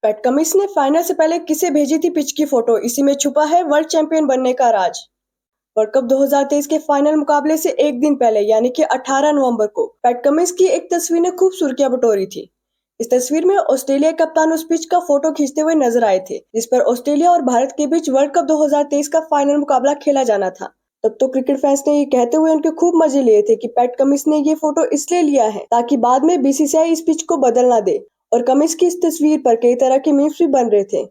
PAT Cummins ने final से पहले किसे भेजी थी पिच की फोटो, इसी में छुपा है वर्ल्ड चैंपियन बनने का राज। वर्ल्ड कप 2023 के फाइनल मुकाबले से एक दिन पहले यानी कि 18 नवंबर को पैट कमिंस की एक तस्वीर ने खूब सुर्खियां बटोरी थी। इस तस्वीर में ऑस्ट्रेलिया के कप्तान उस पिच का फोटो खींचते हुए नजर आए थे जिस पर ऑस्ट्रेलिया और भारत के बीच वर्ल्ड कप 2023 का फाइनल मुकाबला खेला जाना था। तब तो क्रिकेट फैंस ने ये कहते हुए उनके खूब मजे लिए थे कि पैट कमिंस ने ये फोटो इसलिए लिया है ताकि बाद में बीसीसीआई इस पिच को बदल ना दे। और कमिंस की इस तस्वीर पर कई तरह के मीम्स भी बन रहे थे,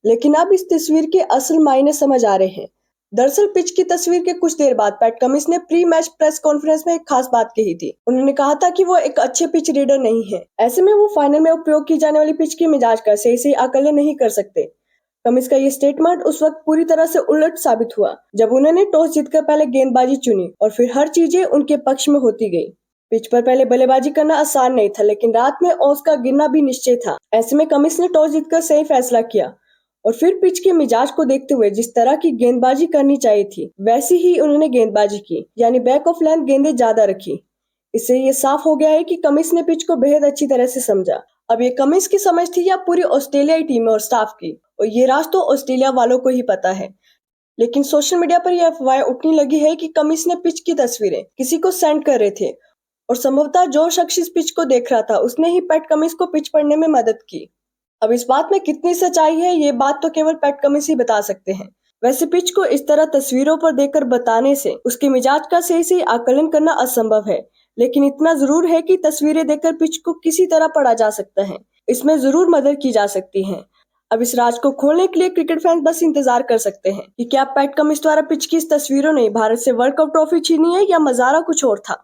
लेकिन अब इस तस्वीर के असल मायने समझ आ रहे हैं। दरअसल पिच की तस्वीर के कुछ देर बाद पैट कमिंस ने प्री मैच प्रेस कॉन्फ्रेंस में एक खास बात कही थी। उन्होंने कहा था कि वो एक अच्छे पिच रीडर नहीं है, ऐसे में वो फाइनल में उपयोग की जाने वाली पिच की मिजाज का सही सही आकलन नहीं कर सकते। कमिंस का ये स्टेटमेंट उस वक्त पूरी तरह से उलट साबित हुआ जब उन्होंने टॉस जीतकर पहले गेंदबाजी चुनी और फिर हर चीजें उनके पक्ष में होती गई। पिच पर पहले बल्लेबाजी करना आसान नहीं था, लेकिन रात में ओस का गिरना भी निश्चय था। ऐसे में कमिंस ने टॉस जीतकर सही फैसला किया और फिर पिच के मिजाज को देखते हुए जिस तरह की गेंदबाजी करनी चाहिए थी वैसी ही उन्होंने गेंदबाजी की, यानी बैक ऑफ लेंथ गेंदें ज्यादा रखी। इससे ये साफ हो गया है कि कमिंस ने पिच को बेहद अच्छी तरह से समझा। अब ये कमिंस की समझ थी या पूरी ऑस्ट्रेलियाई टीम और स्टाफ की, और ये राज तो ऑस्ट्रेलिया वालों को ही पता है। लेकिन सोशल मीडिया पर यह अफवाहें उठने लगी है कि कमिंस ने पिच की तस्वीरें किसी को सेंड कर रहे थे और संभवतः जो शख्स इस पिच को देख रहा था उसने ही पैट कमिंस को पिच पढ़ने में मदद की। अब इस बात में कितनी सच्चाई है ये बात तो केवल पैट कमिंस ही बता सकते हैं। वैसे पिच को इस तरह तस्वीरों पर देखकर बताने से उसके मिजाज का सही सही आकलन करना असंभव है, लेकिन इतना जरूर है कि तस्वीरें देखकर पिच को किसी तरह पढ़ा जा सकता है। इसमें जरूर मदद की जा सकती है। अब इस राज को खोलने के लिए क्रिकेट फैंस बस इंतजार कर सकते हैं कि क्या पैट कमिंस द्वारा पिच की इस तस्वीरों ने भारत से वर्ल्ड कप ट्रॉफी छीनी है या मजारा कुछ और था।